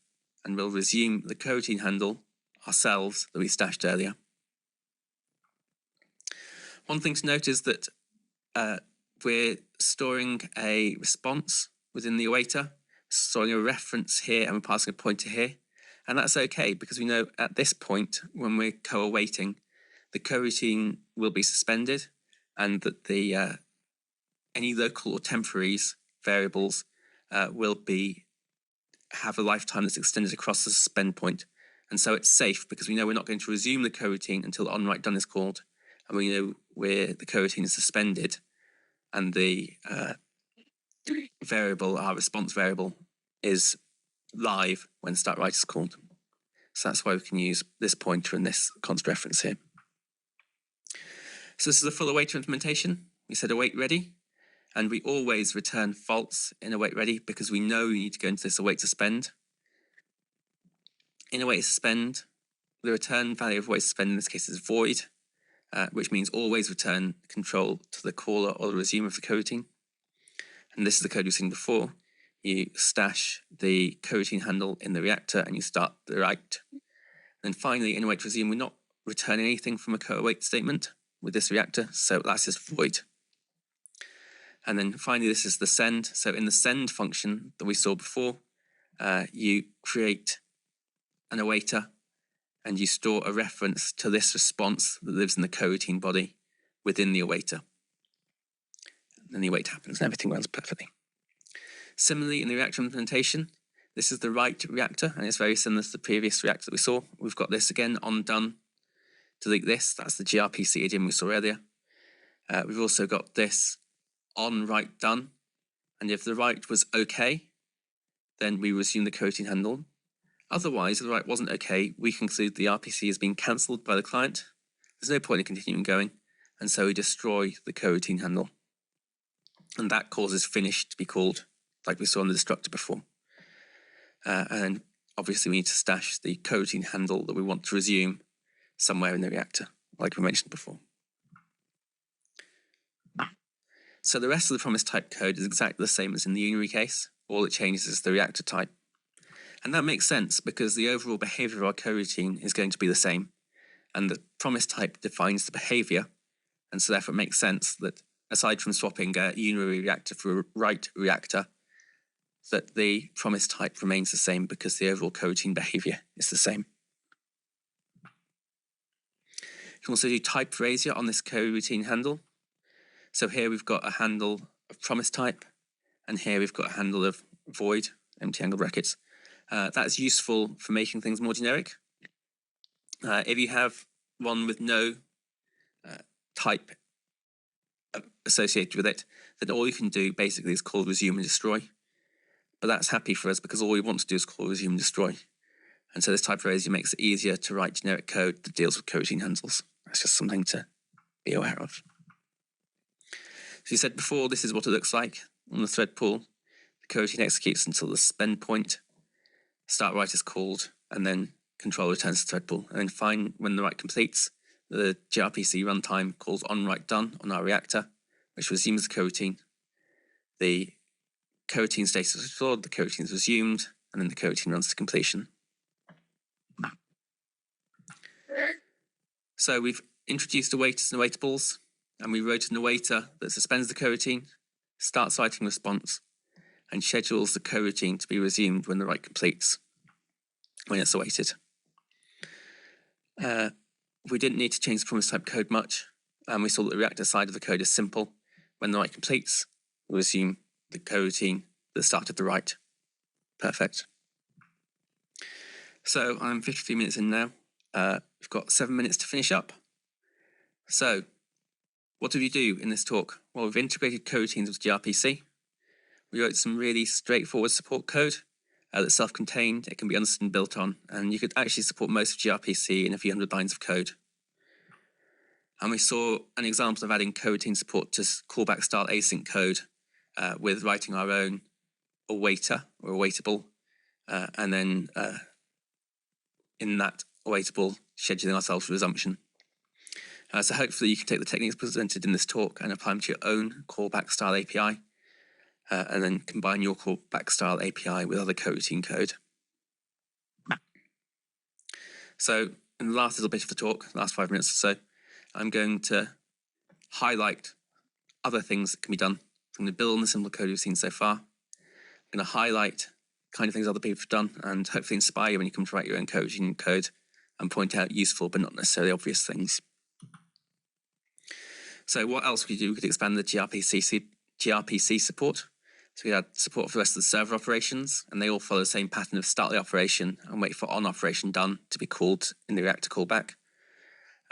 and we'll resume the coroutine handle ourselves that we stashed earlier. One thing to note is that we're storing a response within the awaiter, storing a reference here, and we're passing a pointer here. And that's okay, because we know at this point, when we're co-awaiting, the coroutine will be suspended, and that the any local or temporaries variables will have a lifetime that's extended across the suspend point. And so it's safe because we know we're not going to resume the coroutine until onWriteDone is called, and we know where the coroutine is suspended, and the variable, our response variable, is live when startWrite is called. So that's why we can use this pointer and this const reference here. So this is a full awaiter implementation. We said await ready, and we always return false in await ready because we know we need to go into this await suspend. In await suspend, the return value of await suspend in this case is void, which means always return control to the caller or the resume of the coroutine. And this is the code we've seen before. You stash the coroutine handle in the reactor and you start the write. And then finally, in await resume, we're not returning anything from a co-await statement with this reactor, so that's just void. And then finally, this is the send. So in the send function that we saw before, you create an awaiter and you store a reference to this response that lives in the coroutine body within the awaiter. And then the await happens and everything runs perfectly. Similarly, in the reactor implementation, this is the write reactor, and it's very similar to the previous reactor that we saw. We've got this again on done, delete this. That's the gRPC idiom we saw earlier. We've also got this on write done, and if the write was okay, then we resume the coroutine handle. Otherwise, if the write wasn't okay, we conclude the RPC has been cancelled by the client. There's no point in continuing going, and so we destroy the coroutine handle. And that causes finish to be called, like we saw in the destructor before. And obviously we need to stash the coroutine handle that we want to resume somewhere in the reactor, like we mentioned before. So the rest of the promise type code is exactly the same as in the unary case. All it changes is the reactor type. And that makes sense because the overall behavior of our coroutine is going to be the same. And the promise type defines the behavior. And so therefore it makes sense that aside from swapping a unary reactor for a write reactor, that the promise type remains the same because the overall coroutine behavior is the same. You can also do type erasure on this coroutine handle. So here we've got a handle of promise type, and here we've got a handle of void, empty angle brackets. That's useful for making things more generic. If you have one with no type associated with it, then all you can do basically is call resume and destroy. But that's happy for us because all we want to do is call resume and destroy. And so this type erasure makes it easier to write generic code that deals with coroutine handles. That's just something to be aware of. So you said before, this is what it looks like on the thread pool. The coroutine executes until the spend point, start write is called, and then control returns to thread pool. And then when the write completes, the gRPC runtime calls on write done on our reactor, which resumes the coroutine. The coroutine status is restored, the coroutine is resumed, and then the coroutine runs to completion. So we've introduced awaiters and awaitables, and we wrote an awaiter that suspends the coroutine, starts writing response, and schedules the coroutine to be resumed when the write completes, when it's awaited. We didn't need to change the promise type code much, and we saw that the reactor side of the code is simple. When the write completes, we resume the coroutine at the start of the write. Perfect. So I'm 53 minutes in now. We've got 7 minutes to finish up. So what did we do in this talk? Well, we've integrated coroutines with gRPC. We wrote some really straightforward support code that's self-contained. It can be understood and built on, and you could actually support most of gRPC in a few hundred lines of code. And we saw an example of adding coroutine support to callback style async code with writing our own awaiter or awaitable, and then in that awaitable, scheduling ourselves for resumption. So hopefully you can take the techniques presented in this talk and apply them to your own callback style API, and then combine your callback style API with other coroutine code. So in the last little bit of the talk, last 5 minutes or so, I'm going to highlight other things that can be done from the build and the simple code we've seen so far. I'm going to highlight kind of things other people have done and hopefully inspire you when you come to write your own coroutine code and point out useful but not necessarily obvious things. So what else could you do? We could expand the gRPC support. So we had support for the rest of the server operations, and they all follow the same pattern of start the operation and wait for on operation done to be called in the reactor callback.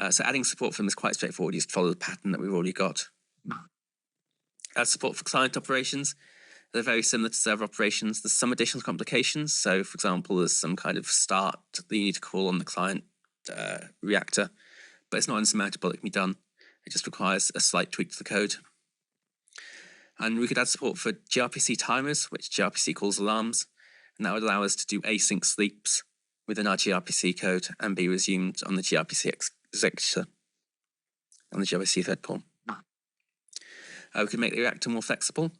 So adding support for them is quite straightforward. You just follow the pattern that we've already got. Add support for client operations. They're very similar to server operations. There's some additional complications. So for example, there's some kind of start that you need to call on the client reactor, but it's not insurmountable. It can be done. It just requires a slight tweak to the code. And we could add support for gRPC timers, which gRPC calls alarms, and that would allow us to do async sleeps within our gRPC code and be resumed on the gRPC executor on the gRPC thread pool. We could make the reactor more flexible,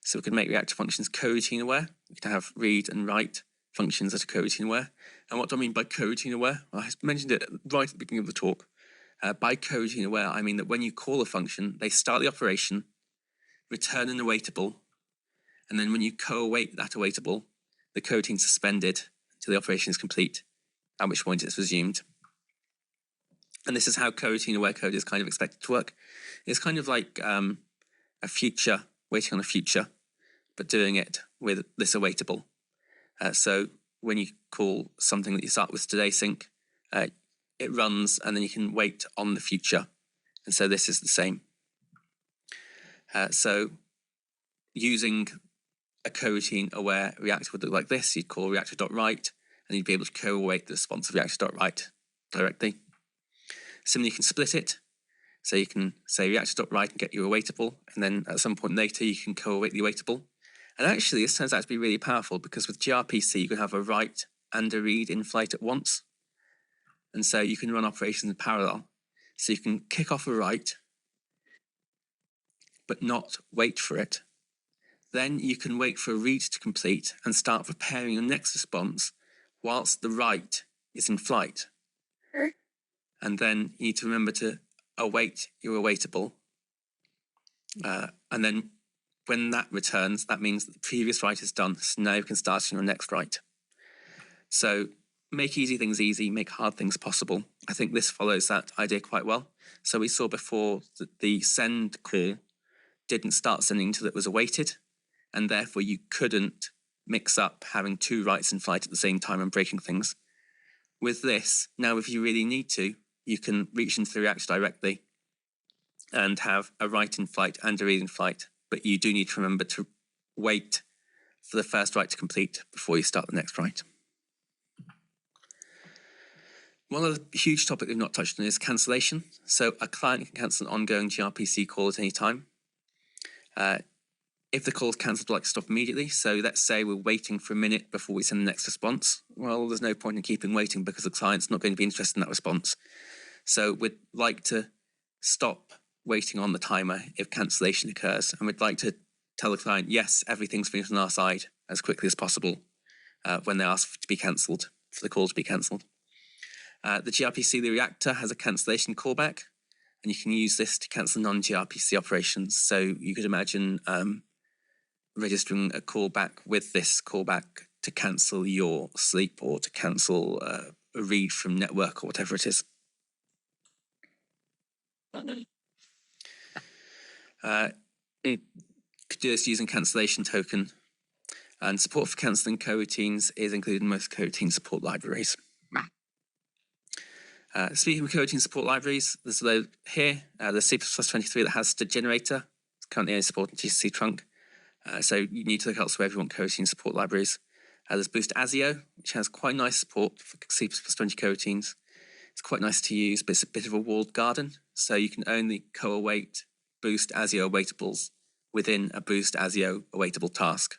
so we could make reactor functions coroutine aware. We could have read and write functions that are coroutine aware. And what do I mean by coroutine aware? Well, I mentioned it right at the beginning of the talk. By coroutine aware, I mean that when you call a function, they start the operation, return an awaitable, and then when you co-await that awaitable, the coroutine is suspended until the operation is complete, at which point it's resumed. And this is how coroutine aware code is kind of expected to work. It's kind of like a future, waiting on a future, but doing it with this awaitable. So when you call something that you start with today sync, it runs and then you can wait on the future. And so this is the same. So using a coroutine aware reactor would look like this. You'd call reactor.write and you'd be able to co-await the response of reactor.write directly. Similarly, you can split it. So you can say reactor.write and get your awaitable, and then at some point later you can co-await the awaitable. And actually this turns out to be really powerful because with gRPC you can have a write and a read in flight at once. And so you can run operations in parallel. So you can kick off a write, but not wait for it. Then you can wait for a read to complete and start preparing your next response whilst the write is in flight. And then you need to remember to await your awaitable. And then when that returns, that means that the previous write is done. So now you can start on your next write. So make easy things easy, make hard things possible. I think this follows that idea quite well. So we saw before that the send call didn't start sending until it was awaited, and therefore you couldn't mix up having two writes in flight at the same time and breaking things. With this, now if you really need to, you can reach into the reactor directly and have a write in flight and a read in flight, but you do need to remember to wait for the first write to complete before you start the next write. One other huge topic we've not touched on is cancellation. So a client can cancel an ongoing gRPC call at any time. If the call is cancelled, we'd like to stop immediately. So let's say we're waiting for a minute before we send the next response. Well, there's no point in keeping waiting because the client's not going to be interested in that response. So we'd like to stop waiting on the timer if cancellation occurs. And we'd like to tell the client, yes, everything's finished on our side as quickly as possible when they ask to be cancelled, for the call to be cancelled. The gRPC, the reactor, has a cancellation callback, and you can use this to cancel non-gRPC operations. So you could imagine registering a callback with this callback to cancel your sleep or to cancel a read from network or whatever it is. You could do this using cancellation token, and support for cancelling coroutines is included in most coroutine support libraries. Speaking of coroutine support libraries, there's a load here. There's cplusplus23 that has std generator. It's currently only supporting GCC trunk. So you need to look elsewhere if you want coroutine support libraries. There's boost asio, which has quite nice support for cplusplus20 coroutines. It's quite nice to use, but it's a bit of a walled garden. So you can only co-await boost asio awaitables within a boost asio awaitable task.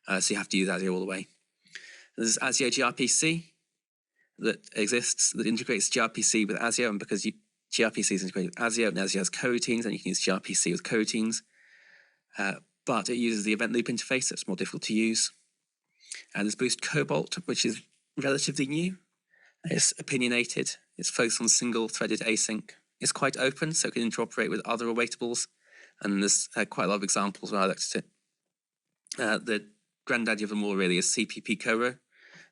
So you have to use asio all the way. There's asio gRPC that exists that integrates gRPC with asio, and because gRPC is integrated with asio and asio has coroutines, and you can use gRPC with coroutines, but it uses the event loop interface, so it's more difficult to use. And there's Boost Cobalt, which is relatively new. It's opinionated. It's focused on single-threaded async. It's quite open, so it can interoperate with other awaitables, and there's quite a lot of examples where I looked at it. The granddaddy of them all really is cpp-coro,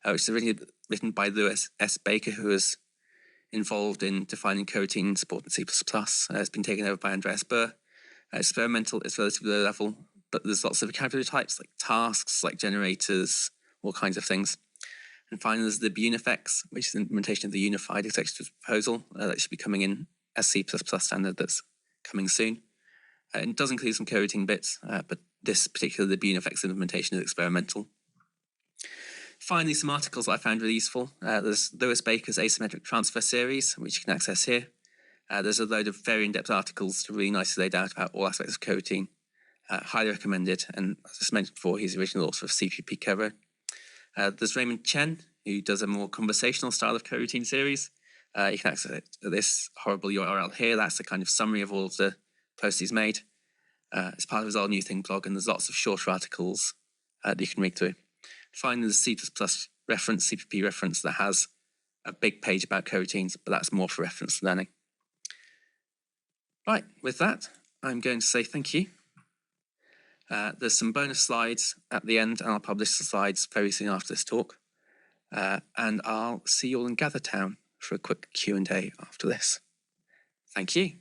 which is originally written by Lewis S. Baker, who was involved in defining coroutine support in C++. It's been taken over by Andreas Burr. It's experimental, it's relatively low level, but there's lots of vocabulary types like tasks, like generators, all kinds of things. And finally, there's the Bunifex, which is the implementation of the Unified Executive Proposal that should be coming in as C++ standard that's coming soon. It does include some coroutine bits, but this particular, the Bunifex implementation is experimental. Finally, some articles that I found really useful. There's Lewis Baker's Asymmetric Transfer Series, which you can access here. There's a load of very in-depth articles really nicely laid out about all aspects of coroutine. Highly recommended, and as I mentioned before, he's the original author of cpp-coro. There's Raymond Chen, who does a more conversational style of coroutine series. You can access it at this horrible URL here. That's a kind of summary of all of the posts he's made. It's part of his All New Thing blog, and there's lots of shorter articles that you can read through. finding the C++ reference, CPP reference that has a big page about coroutines, but that's more for reference learning. Right, with that, I'm going to say thank you. There's some bonus slides at the end, and I'll publish the slides very soon after this talk. And I'll see you all in Gathertown for a quick Q&A after this. Thank you.